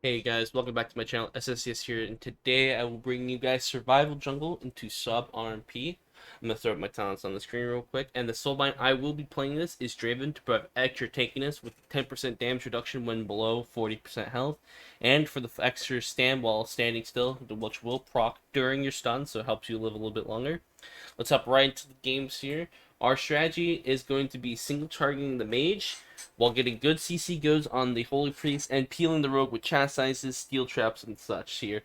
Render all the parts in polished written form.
Hey guys, welcome back to my channel. Ssds here, and today I will bring you guys Survival Jungle into Sub RMP. I'm gonna throw up my talents on the screen real quick. And the soulbind I will be playing this is Draven to provide extra tankiness with 10% damage reduction when below 40% health, and for the extra stand while standing still, which will proc during your stun, so it helps you live a little bit longer. Let's hop right into the games here. Our strategy is going to be single targeting the mage while getting good CC goes on the Holy Priest and peeling the rogue with chastises, steel traps, and such here.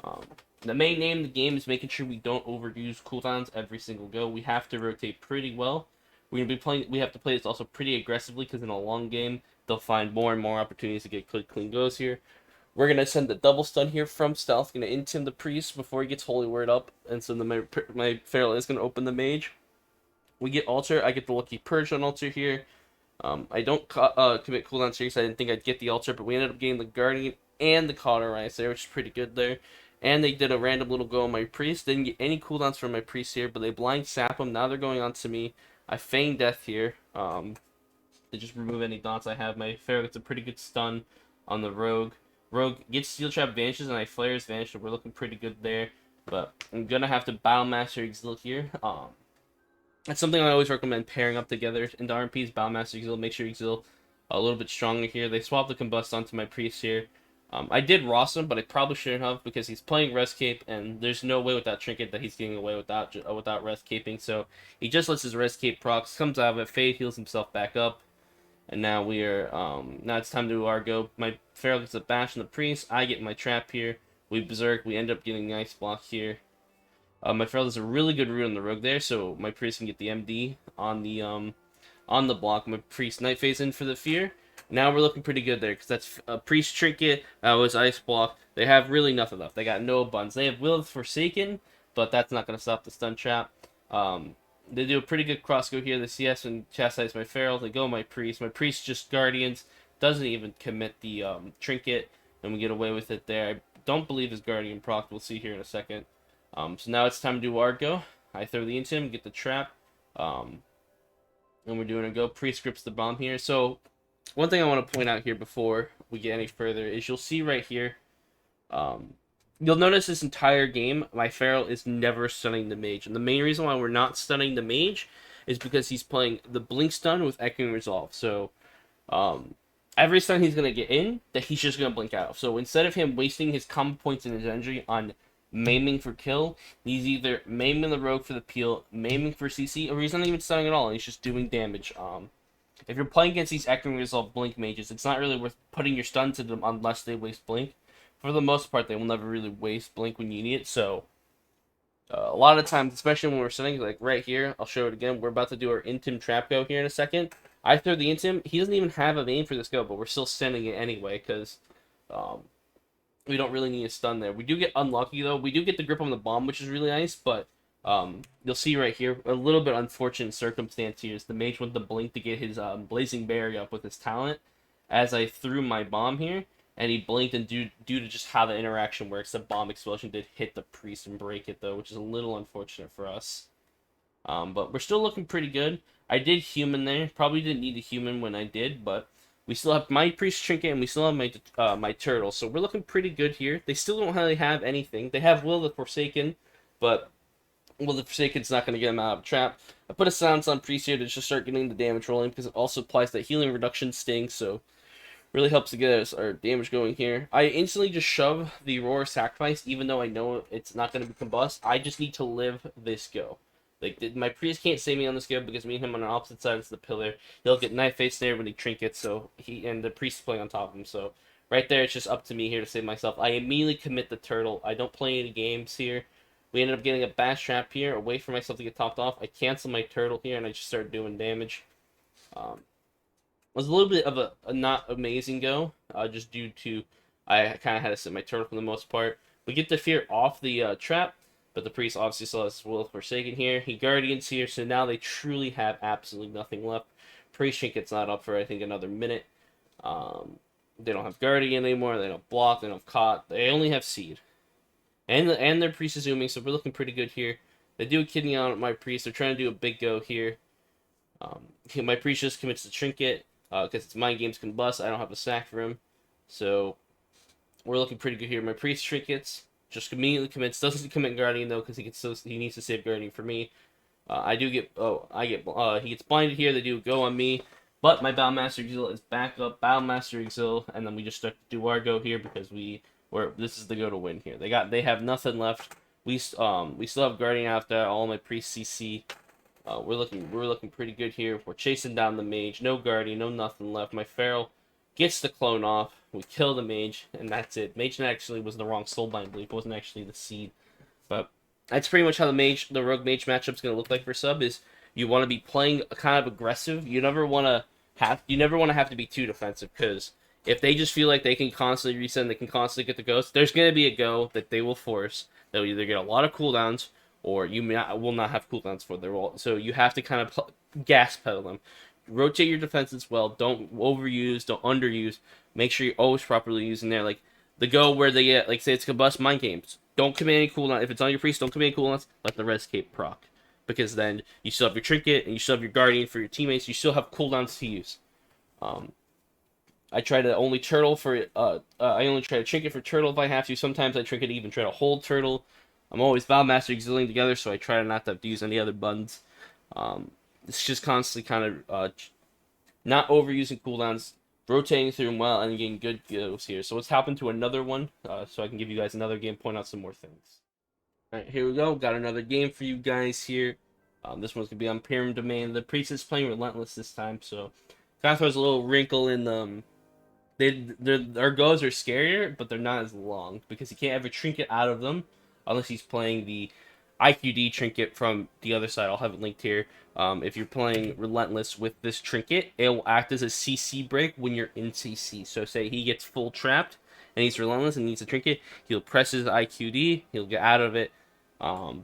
Um, the main aim of the game is making sure we don't overuse cooldowns every single go. We have to rotate pretty well. We're gonna be playing. We have to play this also pretty aggressively because in a long game they'll find more and more opportunities to get good clean goes here. We're gonna send the double stun here from stealth. Gonna intim the priest before he gets holy word up, and so my feral is gonna open the mage. We get altar. I get the lucky purge on altar here. I don't commit cooldown series. I didn't think I'd get the altar, but we ended up getting the guardian and the cauterize there, which is pretty good there. And they did a random little go on my priest. Didn't get any cooldowns from my priest here, but they blind sap him. Now they're going on to me. I feign death here. To just remove any dots I have. My Pharaoh gets a pretty good stun on the Rogue. Rogue gets Steel Trap vanishes, and I flare his vanish, so we're looking pretty good there. But I'm gonna have to Battle Master Exil here. That's something I always recommend pairing up together in the RMPs. Battle Master Exil, make sure Exil a little bit stronger here. They swapped the Combust onto my Priest here. I did Ross him, but I probably shouldn't have because he's playing Res Cape, and there's no way with that trinket that he's getting away without Res Caping. So he just lets his Res Cape procs, comes out of it, Fade heals himself back up. And now we are, now it's time to do our go. My Pharaoh gets a bash on the priest. I get my trap here. We berserk. We end up getting a nice block here. My Pharaoh does a really good root on the rogue there, so my priest can get the MD on the block. My priest night phase in for the fear. Now we're looking pretty good there because that's a priest trinket. Was ice block. They have really nothing left. They got no buns. They have Will of Forsaken, but that's not gonna stop the stun trap. They do a pretty good crossgo here. The CS and chastise my feral. They go my priest. My priest just guardians. Doesn't even commit the trinket, and we get away with it there. I don't believe his guardian proc. We'll see here in a second. So now it's time to do our go. I throw the into him, get the trap, and we're doing a go. Priest grips the bomb here. So one thing I want to point out here before we get any further is you'll see right here. Um, you'll notice this entire game, my Feral is never stunning the mage. And the main reason why we're not stunning the mage is because he's playing the blink stun with echoing resolve. So every stun he's going to get in, that he's just going to blink out. So instead of him wasting his combo points and his energy on maiming for kill, he's either maiming the rogue for the peel, maiming for CC, or he's not even stunning at all, and he's just doing damage. If you're playing against these echoing resolve blink mages, it's not really worth putting your stun to them unless they waste blink. For the most part, they will never really waste blink when you need it. So a lot of times, especially when we're sitting like right here, I'll show it again. We're about to do our intim trap go here in a second. I throw the intim. He doesn't even have a main for this go, but we're still sending it anyway because we don't really need a stun there. We do get unlucky though. We do get the grip on the bomb, which is really nice, but you'll see right here a little bit unfortunate circumstance here is the mage went to blink to get his blazing berry up with his talent as I threw my bomb here, and he blinked, and due to just how the interaction works, the bomb explosion did hit the priest and break it though, which is a little unfortunate for us. But we're still looking pretty good. I did human there. Probably didn't need a human when I did, but we still have my priest trinket and we still have my turtle. So we're looking pretty good here. They still don't really have anything. They have Will the Forsaken, but Will the Forsaken's not going to get them out of a trap. I put a silence on priest here to just start getting the damage rolling because it also applies that healing reduction sting. So really helps to get us our damage going here. I instantly just shove the Roar Sacrifice, even though I know it's not going to be combust. I just need to live this go. Like, my priest can't save me on this go because me and him on the opposite sides of the pillar. He'll get knife face there when he trinkets, so and the priest is playing on top of him. So right there, it's just up to me here to save myself. I immediately commit the turtle. I don't play any games here. We ended up getting a bash trap here, away from myself to get topped off. I cancel my turtle here, and I just start doing damage. It was a little bit of a not amazing go, just due to I kind of had to sit my turtle for the most part. We get the fear off the trap, but the priest obviously still has Will Forsaken here. He guardians here, so now they truly have absolutely nothing left. Priest Trinket's not up for I think another minute. They don't have guardian anymore. They don't block. They don't have caught. They only have seed, and their priest is zooming, so we're looking pretty good here. They do a kidney on my priest. They're trying to do a big go here. My priest just commits the trinket because it's mind games combust. I don't have a sack for him, so We're looking pretty good here. My priest trinkets just immediately commits. Doesn't commit guardian though because he needs to save guardian for me. I do get he gets blinded here. They do go on me, but my Battlemaster Exil is back up. Battlemaster Exil, and then we just start to do our go here because this is the go to win here. They have nothing left. We still have guardian after all my priest CC. We're looking pretty good here. We're chasing down the mage. No guardian, no nothing left. My feral gets the clone off. We kill the mage, and that's it. Mage actually was the wrong soulbind bleep. It wasn't actually the seed, but that's pretty much how the rogue mage matchup's gonna look like for sub. Is you want to be playing kind of aggressive. You never want to have to be too defensive because if they just feel like they can constantly reset and they can constantly get the ghost, there's gonna be a go that they will force. They'll either get a lot of cooldowns or will not have cooldowns for their ult. So you have to kind of gas pedal them. Rotate your defenses well. Don't overuse. Don't underuse. Make sure you're always properly using there. Like the go where they get, like say it's combust mind games. Don't commit any cooldown. If it's on your priest, don't commit any cooldowns. Let the res cape proc. Because then you still have your trinket and you still have your guardian for your teammates. You still have cooldowns to use. I try to only turtle for I only try to trinket for turtle if I have to. Sometimes I trinket to even try to hold turtle. I'm always Valmaster Exiliing together, so I try not to have to use any other buttons. It's just constantly kind of not overusing cooldowns, rotating through them well, and getting good goes here. So let's hop into another one, so I can give you guys another game, point out some more things. All right, here we go. Got another game for you guys here. This one's gonna be on Pyramid Domain. The priest is playing Relentless this time, so kind of throws a little wrinkle in the. Their goes are scarier, but they're not as long because you can't have a trinket out of them unless he's playing the IQD trinket from the other side. I'll have it linked here. If you're playing Relentless with this trinket, it will act as a CC break when you're in CC. So say he gets full trapped and he's Relentless and needs a trinket, he'll press his IQD, he'll get out of it. So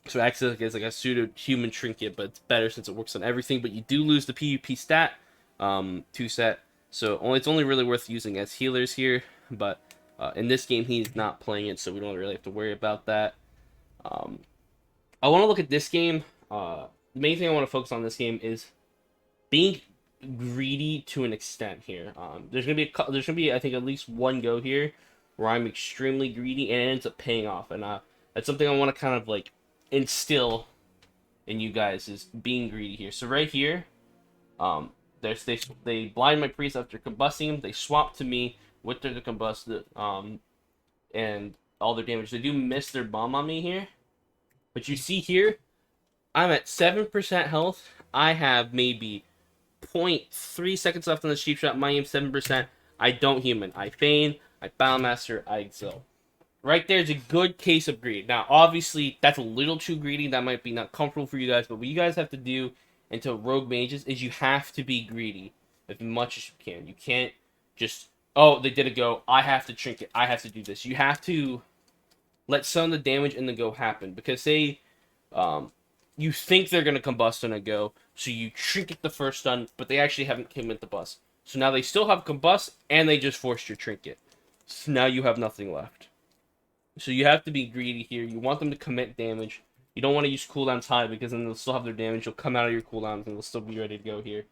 it acts as like a pseudo-human trinket, but it's better since it works on everything. But you do lose the PvP stat, 2 set. So it's only really worth using as healers here, but in this game he's not playing it, so we don't really have to worry about that. I want to look at this game. The main thing I want to focus on this game is being greedy to an extent here. There's gonna be I think at least one go here where I'm extremely greedy and it ends up paying off, and that's something I want to kind of like instill in you guys is being greedy here. So right here, they blind my priest after combusting him. They swap to me with their combust, and all their damage. They do miss their bomb on me here, but you see here, I'm at 7% health. I have maybe 0.3 seconds left on the cheap shot. My aim 7%. I don't human. I feign. I Battlemaster. I exil. Right there's a good case of greed. Now, obviously, that's a little too greedy. That might be not comfortable for you guys, but what you guys have to do into rogue mages is you have to be greedy as much as you can. You can't just, oh, they did a go, I have to trinket, I have to do this. You have to let some of the damage in the go happen, because say you think they're going to combust on a go, so you trinket the first stun, but they actually haven't commit the bust. So now they still have combust, and they just forced your trinket. So now you have nothing left. So you have to be greedy here. You want them to commit damage. You don't want to use cooldowns high, because then they'll still have their damage. You'll come out of your cooldowns, and they'll still be ready to go here.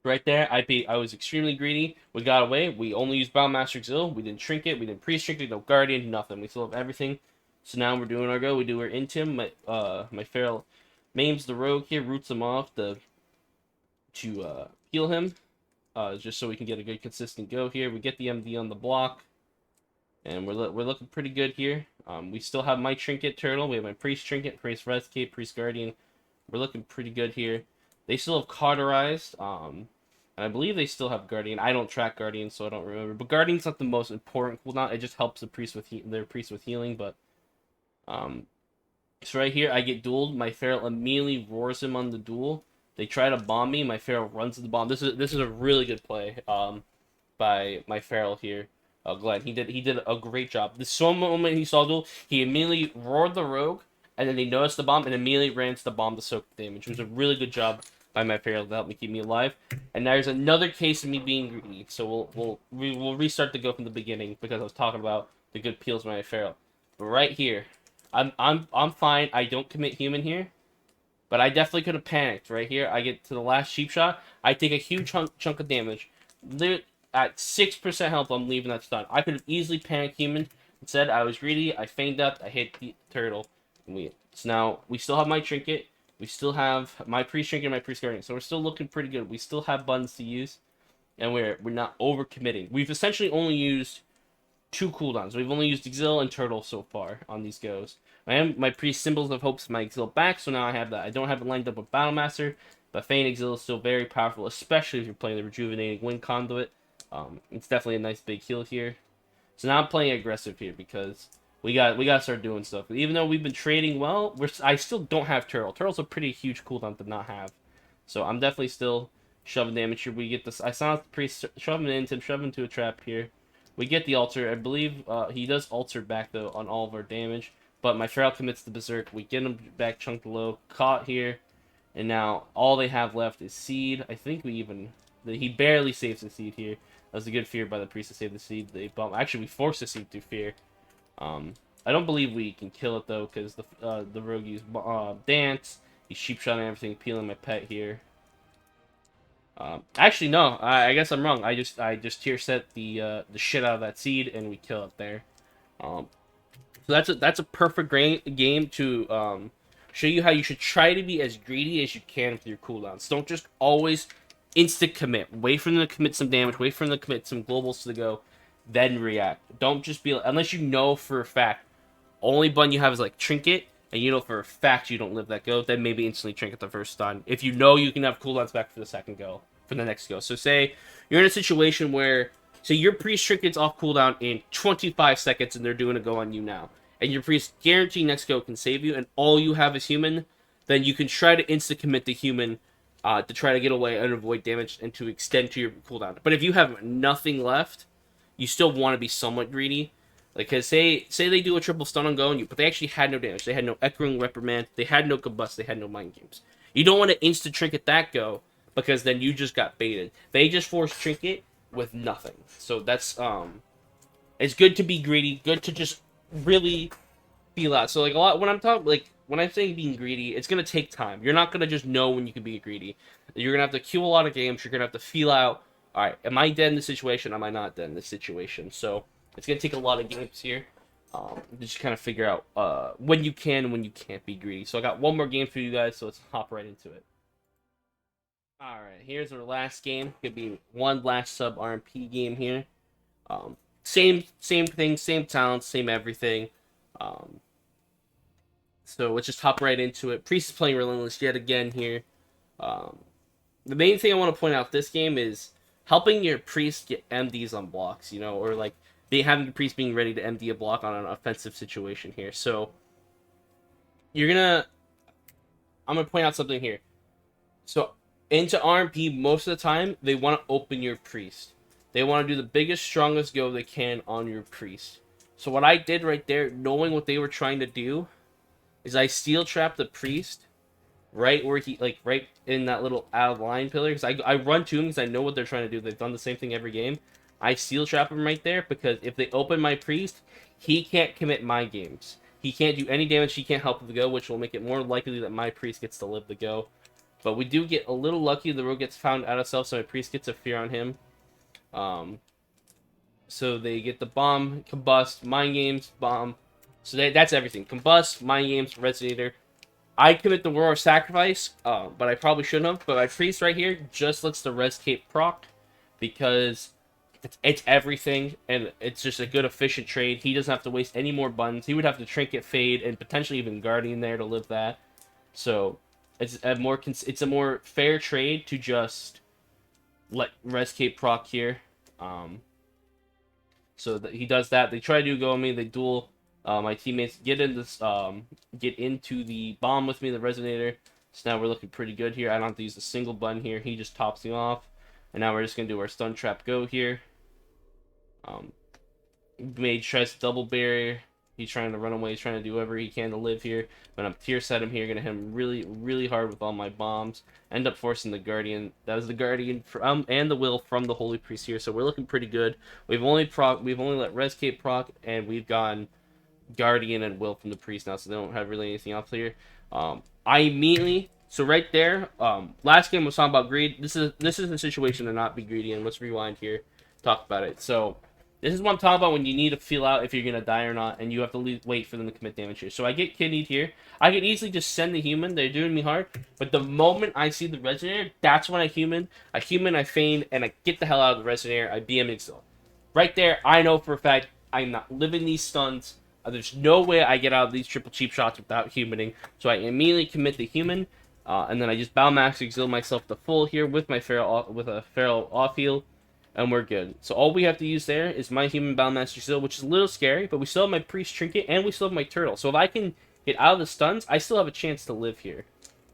Right there, I was extremely greedy. We got away. We only used Battlemaster Exil. We didn't trinket. We didn't priest trinket. No guardian. Nothing. We still have everything. So now we're doing our go. We do our intim. My feral maims the rogue here, roots him off to heal him, just so we can get a good consistent go here. We get the MD on the block, and we're looking pretty good here. We still have my trinket turtle. We have my priest trinket, priest res cape, priest guardian. We're looking pretty good here. They still have cauterized, and I believe they still have guardian. I don't track guardian, so I don't remember. But guardian's not the most important cooldown. It just helps the priest with their priest with healing. But so right here, I get dueled. My feral immediately roars him on the duel. They try to bomb me. My feral runs to the bomb. This is a really good play by my feral here. Glenn, he did a great job. The moment he saw duel, he immediately roared the rogue, and then he noticed the bomb and immediately ran to the bomb to soak the damage. It was a really good job by my feral to help me keep me alive. And there's another case of me being greedy. So we'll restart the go from the beginning, because I was talking about the good peels by my feral. But right here, I'm fine. I don't commit human here, but I definitely could have panicked right here. I get to the last cheap shot. I take a huge chunk of damage. at 6% health, I'm leaving that stun. I could have easily panicked human. Instead, I was greedy. I feigned up. I hit the turtle. And so now we still have my trinket. We still have my priest trinket and my priest guardian. So we're still looking pretty good. We still have buttons to use, and we're not overcommitting. We've essentially only used 2 cooldowns. We've only used Exil and Turtle so far on these goes. My priest Symbols of Hope's my Exil back, so now I have that. I don't have it lined up with Battlemaster, but Feign Exil is still very powerful, especially if you're playing the Rejuvenating Wind Conduit. It's definitely a nice big heal here. So now I'm playing aggressive here because we got to start doing stuff. Even though we've been trading well, I still don't have Turtle. Turtle's a pretty huge cooldown to not have. So I'm definitely still shoving damage here. We get this. I saw the priest shoving into him, shoving into a trap here. We get the altar. I believe he does altar back though on all of our damage. But my Feral commits the berserk. We get him back chunked low, caught here, and now all they have left is seed. I think he barely saves the seed here. That was a good fear by the priest to save the seed. They bump. Actually, we forced the seed through fear. I don't believe we can kill it though, because the rogue used dance. He's sheep shotting everything, peeling my pet here. Actually, no. I guess I'm wrong. I just tier set the shit out of that seed, and we kill it there. So that's a perfect game to show you how you should try to be as greedy as you can with your cooldowns. Don't just always instant commit. Wait for them to commit some damage. Wait for them to commit some globals to the go, then react. Don't just be unless you know for a fact only button you have is like trinket, and you know for a fact you don't live that go, then maybe instantly trinket the first stun. If you know you can have cooldowns back for the second go, for the next go. So say you're in a situation where, say your priest trinket's off cooldown in 25 seconds and they're doing a go on you now, and your priest guarantee next go can save you, and all you have is human, then you can try to insta commit the human to try to get away and avoid damage and to extend to your cooldown. But if you have nothing left, you still want to be somewhat greedy. Like, cause say they do a triple stun on go on you, but they actually had no damage. They had no Echoing Reprimand, they had no Combust, they had no Mind Games. You don't want to insta trinket that go, because then you just got baited. They just forced trinket with nothing. So that's it's good to be greedy, good to just really feel out. So like a lot when I'm saying being greedy, it's gonna take time. You're not gonna just know when you can be greedy. You're gonna have to queue a lot of games. You're gonna have to feel out. All right, am I dead in this situation? Am I not dead in this situation? So it's gonna take a lot of games here. Just kind of figure out when you can and when you can't be greedy. So I got one more game for you guys. So let's hop right into it. All right, here's our last game. Could be one last Sub RMP game here. Same thing, same talent, same everything. So let's just hop right into it. Priest is playing Relentless yet again here. The main thing I want to point out this game is helping your priest get MDs on blocks, you know, or like having the priest being ready to MD a block on an offensive situation here. So I'm gonna point out something here. So into RMP, most of the time they want to open your priest. They want to do the biggest, strongest go they can on your priest. So what I did right there, knowing what they were trying to do, is I steel trapped the priest right where right in that little out of line pillar, because I run to him because I know what they're trying to do. They've done the same thing every game. I steel trap him right there because if they open my priest, he can't commit my games. He can't do any damage. He can't help with the go, which will make it more likely that my priest gets to live the go. But we do get a little lucky. The rogue gets found out of self, so my priest gets a fear on him. So they get the bomb, combust, mind games, bomb. So that's everything. Combust, mind games, resonator. I commit the War of Sacrifice, but I probably shouldn't have. But my priest right here just lets the res cape proc because it's everything, and it's just a good efficient trade. He doesn't have to waste any more buttons. He would have to trinket fade and potentially even guardian there to live that. So it's a more fair trade to just let res cape proc here. So that he does that. They try to do go on me. They duel. My teammates get into the bomb with me, the resonator. So now we're looking pretty good here. I don't have to use a single button here. He just tops me off. And now we're just gonna do our stun trap go here. Mage tries to double barrier. He's trying to run away. He's trying to do whatever he can to live here. But I'm tier set him here. Gonna hit him really, really hard with all my bombs. End up forcing the Guardian. That was the Guardian from and the Will from the Holy Priest here. So we're looking pretty good. We've only let Res Cape proc, and we've gone Guardian and Will from the Priest now. So they don't have really anything else here. I immediately. So right there, last game was talking about greed. This is the situation to not be greedy. And let's rewind here. talk about it. So this is what I'm talking about when you need to feel out if you're gonna die or not, and you have to wait for them to commit damage here. So I get kidneyed here. I could easily just send the human. They're doing me hard, but the moment I see the resonator, that's when I human, I feign, and I get the hell out of the resonator. I BM exile. Right there, I know for a fact I'm not living these stuns. There's no way I get out of these triple cheap shots without humaning. So I immediately commit the human, and then I just bow max exile myself to full here with my feral with a feral off heal, and we're good. So all we have to use there is my human Boundmaster Seal, which is a little scary, but we still have my Priest Trinket, and we still have my Turtle. So if I can get out of the stuns, I still have a chance to live here.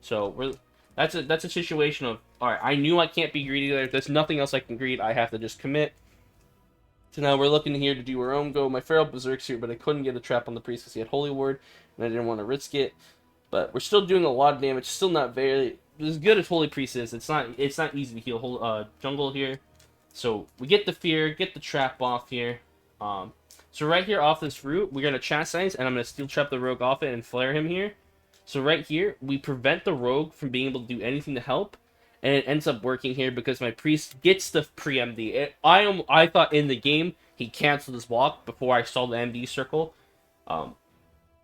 So that's a situation of, alright, I knew I can't be greedy there. There's nothing else I can greed. I have to just commit. So now we're looking here to do our own go. My Feral Berserk's here, but I couldn't get a trap on the Priest because he had Holy Ward, and I didn't want to risk it. But we're still doing a lot of damage. Still not very as good as Holy Priest is. It's not easy to heal jungle here. So we get the fear, get the trap off here. So right here off this route, we're going to chastise, and I'm going to steel trap the rogue off it and flare him here. So right here, we prevent the rogue from being able to do anything to help, and it ends up working here because my priest gets the pre-MD. I thought in the game he canceled his block before I saw the MD circle.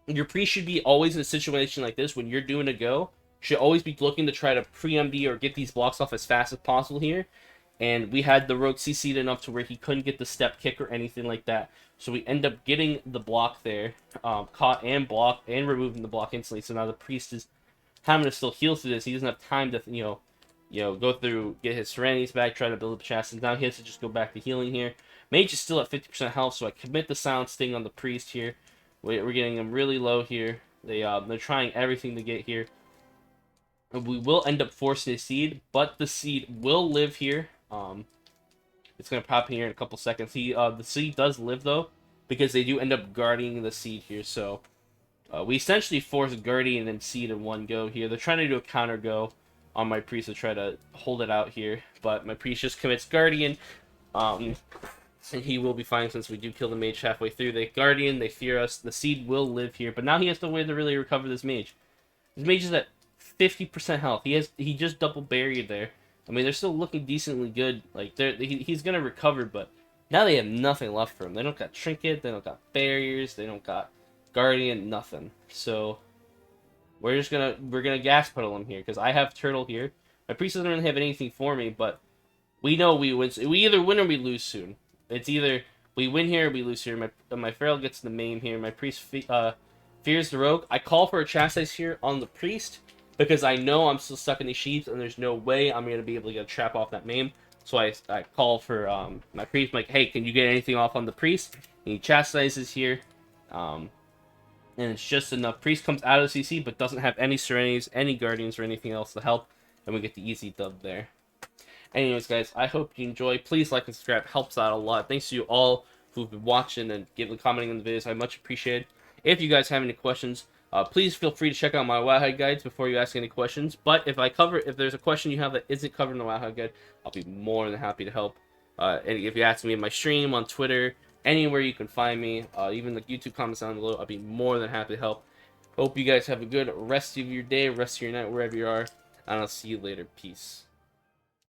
Your priest should be always in a situation like this when you're doing a go. Should always be looking to try to pre-MD or get these blocks off as fast as possible here. And we had the rogue CC'd enough to where he couldn't get the step kick or anything like that. So we end up getting the block there, caught and blocked, and removing the block instantly. So now the priest is having to still heal through this. He doesn't have time to, go through, get his serenities back, try to build up chastity. Now he has to just go back to healing here. Mage is still at 50% health, so I commit the Silent Sting on the priest here. We're getting him really low here. They're trying everything to get here. We will end up forcing a seed, but the seed will live here. It's gonna pop here in a couple seconds. The seed does live though, because they do end up guarding the seed here. So we essentially force guardian and seed in one go here. They're trying to do a counter go on my priest to try to hold it out here, but my priest just commits guardian, and he will be fine since we do kill the mage halfway through. They guardian, they fear us. The seed will live here, but now he has to wait to really recover this mage. This mage is at 50% health. He just double buried there. I mean, they're still looking decently good. Like he's gonna recover, but now they have nothing left for him. They don't got trinket, they don't got barriers, they don't got guardian, nothing. So we're gonna gas pedal him here because I have turtle here. My priest doesn't really have anything for me, but we know we win. We either win or we lose soon. It's either we win here or we lose here. My feral gets the maim here. My priest fears the rogue. I call for a chastise here on the priest, because I know I'm still stuck in these sheets, and there's no way I'm going to be able to get a trap off that maim. So I call for my priest. I'm like, hey, can you get anything off on the priest? And he chastises here. And it's just enough. Priest comes out of the CC, but doesn't have any serenities, any guardians, or anything else to help. And we get the easy dub there. Anyways, guys, I hope you enjoy. Please like and subscribe. Helps out a lot. Thanks to you all who've been watching and commenting on the videos. I much appreciate it. If you guys have any questions, please feel free to check out my wowhead guides before you ask any questions. But if there's a question you have that isn't covered in the wowhead guide, I'll be more than happy to help. And if you ask me in my stream, on Twitter, anywhere you can find me, even the YouTube comments down below, I'll be more than happy to help. Hope you guys have a good rest of your day, rest of your night, wherever you are, and I'll see you later. Peace.